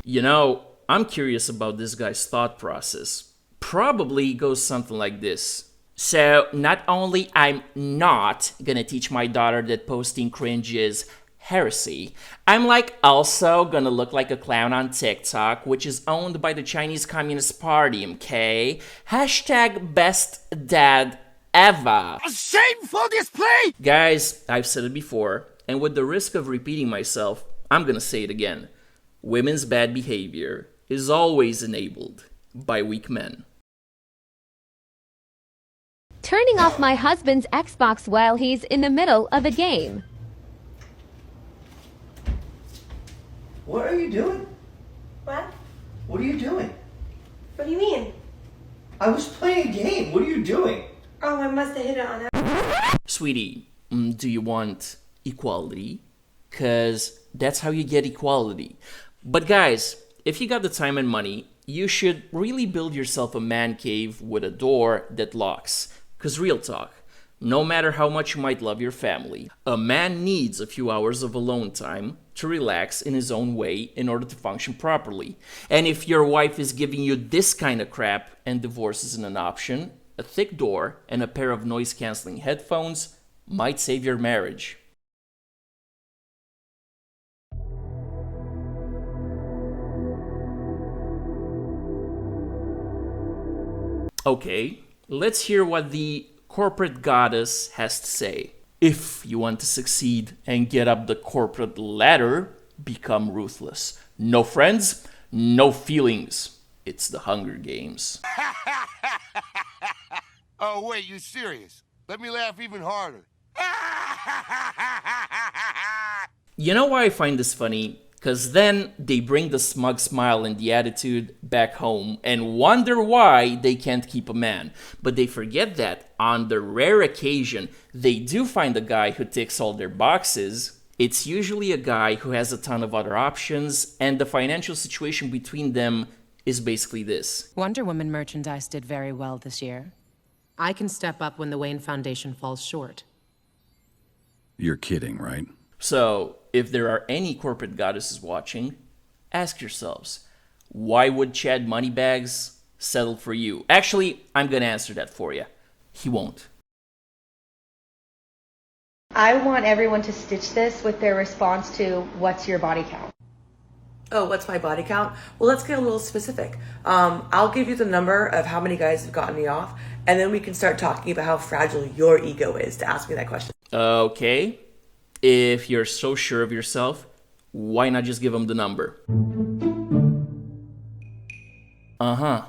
I'm curious about this guy's thought process. Probably goes something like this. So, not only I'm not gonna teach my daughter that posting cringe is heresy, I'm also gonna look like a clown on TikTok, which is owned by the Chinese Communist Party, okay? Hashtag best dad ever. A shameful display! Guys, I've said it before, and with the risk of repeating myself, I'm gonna say it again. Women's bad behavior is always enabled by weak men. Turning off my husband's Xbox while he's in the middle of a game. What are you doing? What? What are you doing? What do you mean? I was playing a game. What are you doing? Oh, I must have hit it on that. Sweetie, do you want equality? 'Cause that's how you get equality. But guys, if you got the time and money, you should really build yourself a man cave with a door that locks. 'Cause real talk, no matter how much you might love your family, a man needs a few hours of alone time to relax in his own way in order to function properly. And if your wife is giving you this kind of crap and divorce isn't an option, a thick door and a pair of noise-canceling headphones might save your marriage. Okay, let's hear what the corporate goddess has to say. If you want to succeed and get up the corporate ladder, become ruthless. No friends, no feelings. It's the Hunger Games. Oh, wait, you serious? Let me laugh even harder. You know why I find this funny? Because then they bring the smug smile and the attitude back home and wonder why they can't keep a man. But they forget that on the rare occasion they do find a guy who ticks all their boxes, it's usually a guy who has a ton of other options, and the financial situation between them is basically this. Wonder Woman merchandise did very well this year. I can step up when the Wayne Foundation falls short. You're kidding, right? So, if there are any corporate goddesses watching, ask yourselves, why would Chad Moneybags settle for you? Actually, I'm gonna answer that for you. He won't. I want everyone to stitch this with their response to what's your body count. Oh, what's my body count? Well, let's get a little specific. I'll give you the number of how many guys have gotten me off, and then we can start talking about how fragile your ego is to ask me that question. Okay. If you're so sure of yourself, why not just give him the number? Uh-huh.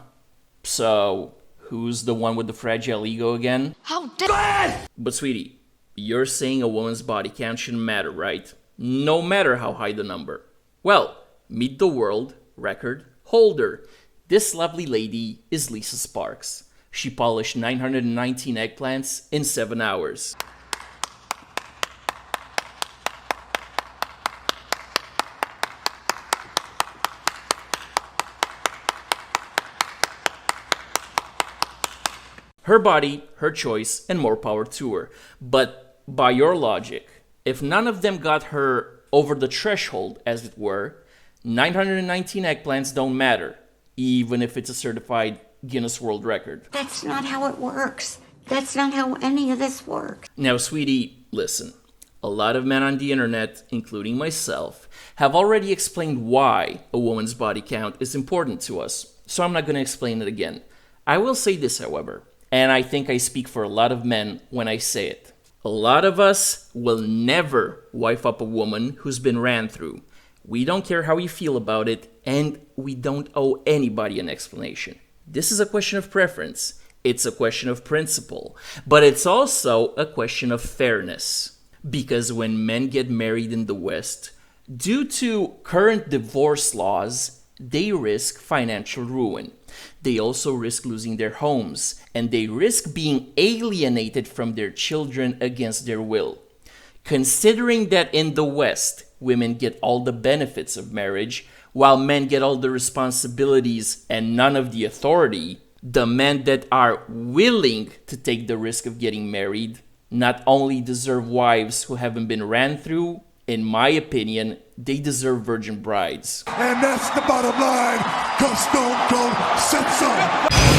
So, who's the one with the fragile ego again? How dare! But sweetie, you're saying a woman's body count shouldn't matter, right? No matter how high the number. Well, meet the world record holder. This lovely lady is Lisa Sparks. She polished 919 eggplants in 7 hours. Her body, her choice, and more power to her. But by your logic, if none of them got her over the threshold, as it were, 919 eggplants don't matter, even if it's a certified Guinness World Record. That's not how it works. That's not how any of this works. Now, sweetie, listen. A lot of men on the internet, including myself, have already explained why a woman's body count is important to us, so I'm not going to explain it again. I will say this, however, and I think I speak for a lot of men when I say it. A lot of us will never wife up a woman who's been ran through. We don't care how you feel about it, and we don't owe anybody an explanation. This is a question of preference. It's a question of principle. But it's also a question of fairness. Because when men get married in the West, due to current divorce laws, they risk financial ruin. They also risk losing their homes, and they risk being alienated from their children against their will. Considering that in the West, women get all the benefits of marriage, while men get all the responsibilities and none of the authority, the men that are willing to take the risk of getting married not only deserve wives who haven't been ran through, In my opinion, they deserve virgin brides. And that's the bottom line, 'cause Stone Cold said so.